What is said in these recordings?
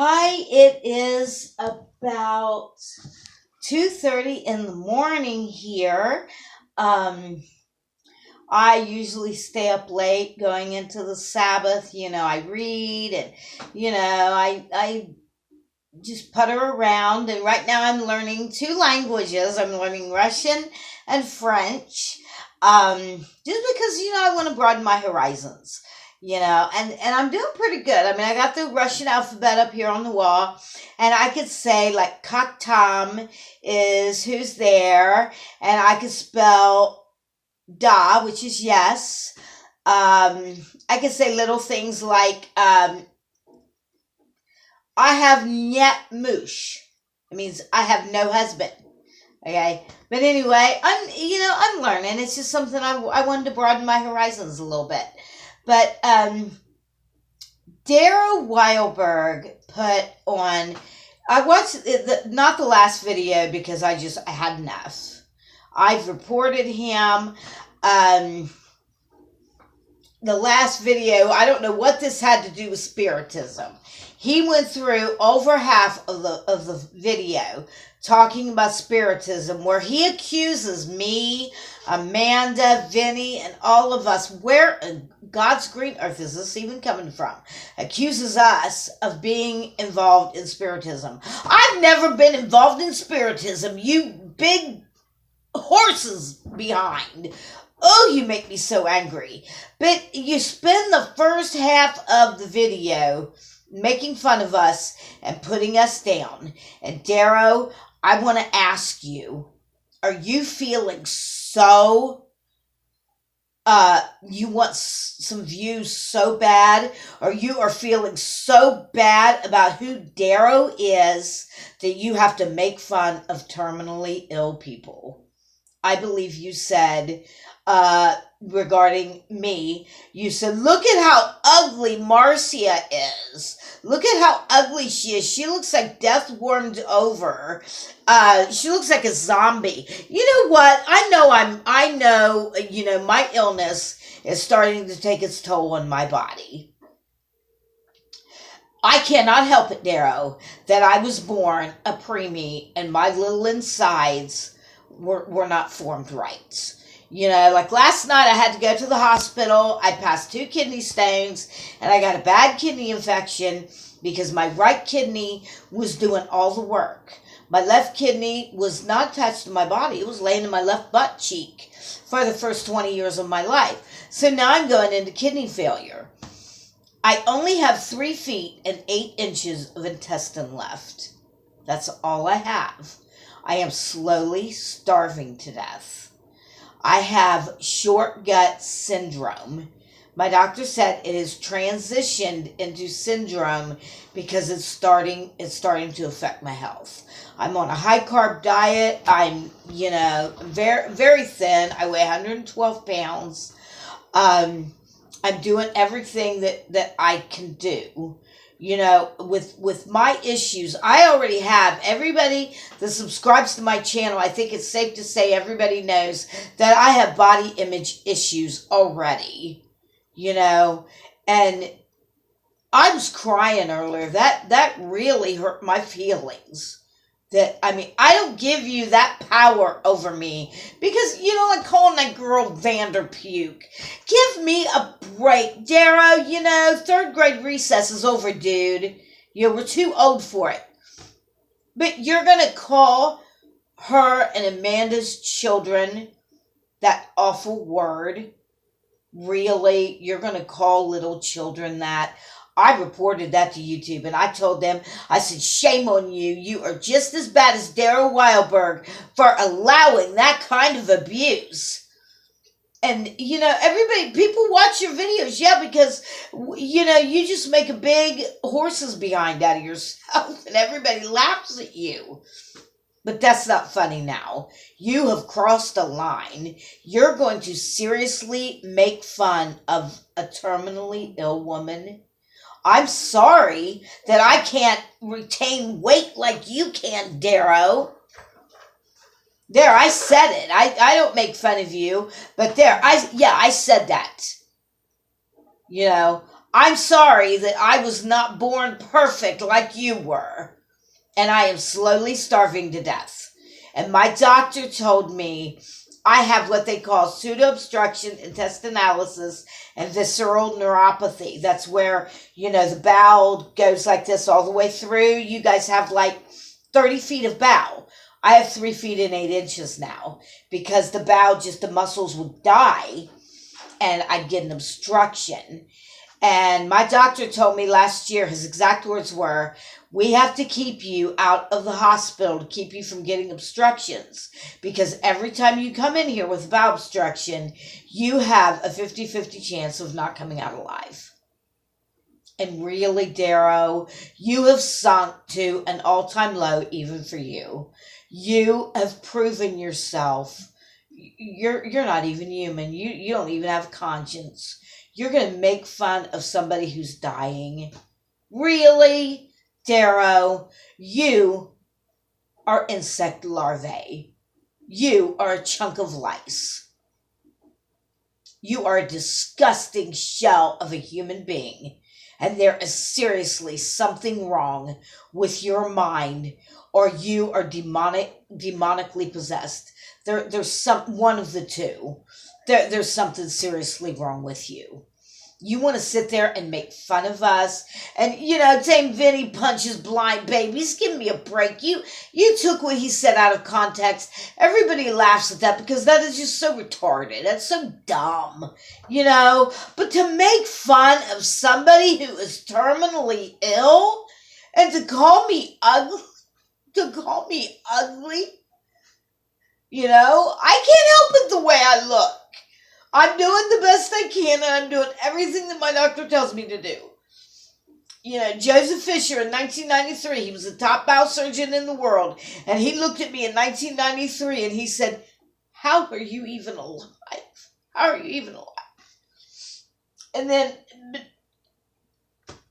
Hi, it is about 2:30 in the morning here. Um, I usually stay up late going into the Sabbath. I read and I just putter around. And right now I'm learning two languages. I'm learning Russian and French. Just because I want to broaden my horizons. And I'm doing pretty good. I mean, I got the Russian alphabet up here on the wall, and I could say like Kaktam is who's there, and I could spell da, which is yes. I could say little things like I have nyet mush. It means I have no husband. Okay, but anyway, I'm learning. It's just something I wanted to broaden my horizons a little bit. But Daro Weilburg put on. I watched not the last video because I had enough. I've reported him. The last video, I don't know what this had to do with spiritism. He went through over half of the video talking about spiritism, where he accuses me, Amanda, Vinny, and all of us, where God's green earth is this even coming from, accuses us of being involved in spiritism. I've never been involved in spiritism, you big horses behind. Oh, you make me so angry. But you spend the first half of the video making fun of us and putting us down. And Daro, I want to ask you, are you feeling so, you want some views so bad, or you are feeling so bad about who Daro is that you have to make fun of terminally ill people? I believe you said, regarding me, you said, look at how ugly MARCI'A is. Look at how ugly she is. She looks like death warmed over. She looks like a zombie. You know what? I know, my illness is starting to take its toll on my body. I cannot help it, Daro, that I was born a preemie and my little insides were not formed right. Like last night I had to go to the hospital. I passed 2 kidney stones and I got a bad kidney infection because my right kidney was doing all the work. My left kidney was not attached to my body. It was laying in my left butt cheek for the first 20 years of my life. So now I'm going into kidney failure. I only have 3 feet and 8 inches of intestine left. That's all I have. I am slowly starving to death. I have short gut syndrome. My doctor said it has transitioned into syndrome because it's starting to affect my health. I'm on a high carb diet. I'm, very, very thin. I weigh 112 pounds. I'm doing everything that I can do. With my issues, I already have everybody that subscribes to my channel. I think it's safe to say everybody knows that I have body image issues already, and I was crying earlier. That really hurt my feelings. I don't give you that power over me because, like calling that girl Vanderpuke. Give me a break, Daro. 3rd grade recess is over, dude. We're too old for it. But you're going to call her and Amanda's children that awful word? Really? You're going to call little children that? I reported that to YouTube, and I told them, I said, shame on you. You are just as bad as Daro Weilburg for allowing that kind of abuse. And, people watch your videos, because, you just make a big horse's behind out of yourself, and everybody laughs at you. But that's not funny now. You have crossed a line. You're going to seriously make fun of a terminally ill woman. I'm sorry that I can't retain weight like you can, Daro. There, I said it. I don't make fun of you, but there, I said that. I'm sorry that I was not born perfect like you were, and I am slowly starving to death. And my doctor told me I have what they call pseudo-obstruction intestinalis and visceral neuropathy. That's where, the bowel goes like this all the way through. You guys have like 30 feet of bowel. I have 3 feet and 8 inches now because the bowel, just the muscles would die and I'd get an obstruction. And my doctor told me last year, his exact words were, we have to keep you out of the hospital to keep you from getting obstructions. Because every time you come in here with a bowel obstruction, you have a 50-50 chance of not coming out alive. And really, Daro, you have sunk to an all-time low even for you. You have proven yourself. You're not even human. You don't even have a conscience. You're going to make fun of somebody who's dying. Really? Daro, you are insect larvae. You are a chunk of lice. You are a disgusting shell of a human being. And there is seriously something wrong with your mind, or you are demonically possessed. There's one of the two. There's something seriously wrong with you. You want to sit there and make fun of us. And, Dame Vinny punches blind babies. Give me a break. You took what he said out of context. Everybody laughs at that because that is just so retarded. That's so dumb, But to make fun of somebody who is terminally ill and to call me ugly, I can't help it the way I look. I'm doing the best I can, and I'm doing everything that my doctor tells me to do. Joseph Fisher in 1993, he was the top bowel surgeon in the world, and he looked at me in 1993 and he said, how are you even alive? How are you even alive? And then,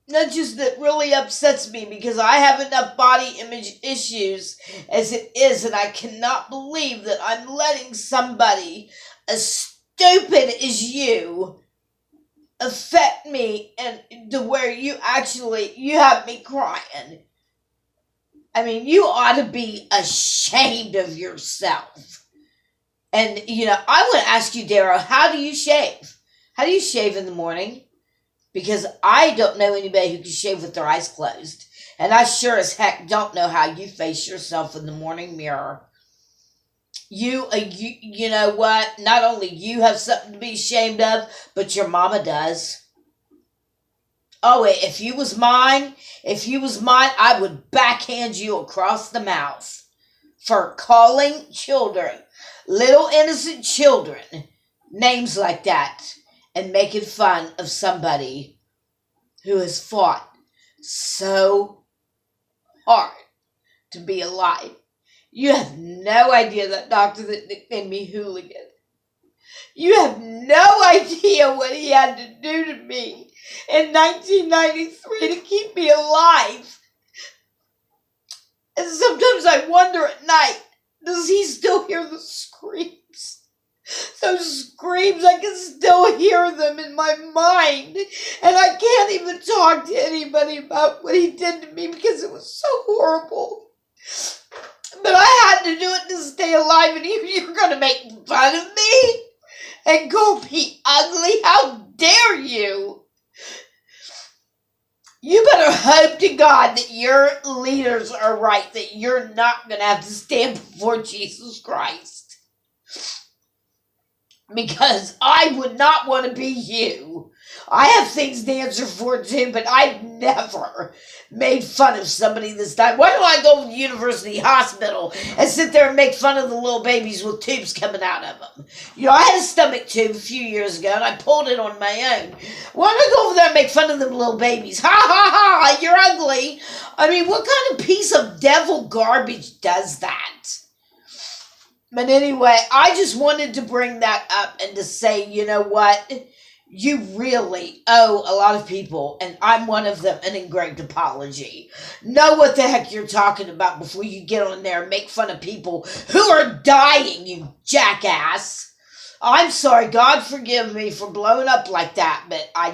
not just that really upsets me because I have enough body image issues as it is, and I cannot believe that I'm letting somebody as stupid as you affect me and to where you have me crying. I mean, you ought to be ashamed of yourself. And, I want to ask you, Daro, how do you shave? How do you shave in the morning? Because I don't know anybody who can shave with their eyes closed. And I sure as heck don't know how you face yourself in the morning mirror. You know what? Not only you have something to be ashamed of, but your mama does. Oh, if you was mine, I would backhand you across the mouth for calling children, little innocent children, names like that and making fun of somebody who has fought so hard to be alive. You have no idea that doctor that nicknamed me Hooligan. You have no idea what he had to do to me in 1993 to keep me alive. And sometimes I wonder at night, does he still hear the screams? Those screams, I can still hear them in my mind. And I can't even talk to anybody about what he did to me because it was so horrible. But I had to do it to stay alive, and you're going to make fun of me and call me ugly? How dare you? You better hope to God that your leaders are right, that you're not going to have to stand before Jesus Christ. Because I would not want to be you. I have things to answer for too, but I've never made fun of somebody this time. Why don't I go to the university hospital and sit there and make fun of the little babies with tubes coming out of them? I had a stomach tube a few years ago, and I pulled it on my own. Why don't I go over there and make fun of them little babies? Ha, ha, ha, you're ugly. I mean, what kind of piece of devil garbage does that? But anyway, I just wanted to bring that up and to say, you know what? You really owe a lot of people, and I'm one of them, an engraved apology. Know what the heck you're talking about before you get on there and make fun of people who are dying, you jackass. I'm sorry. God forgive me for blowing up like that, but I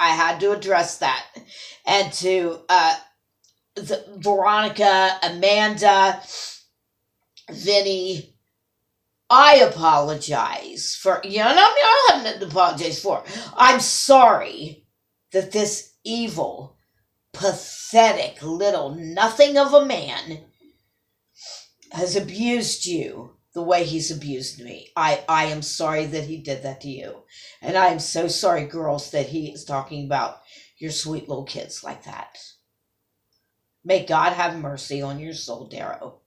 had to address that. And to Veronica, Amanda, Vinny, I apologize for, and I have nothing to apologize for. I'm sorry that this evil, pathetic little nothing of a man has abused you the way he's abused me. I am sorry that he did that to you. And I am so sorry, girls, that he is talking about your sweet little kids like that. May God have mercy on your soul, Daro.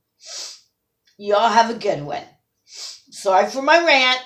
Y'all have a good one. Sorry for my rant.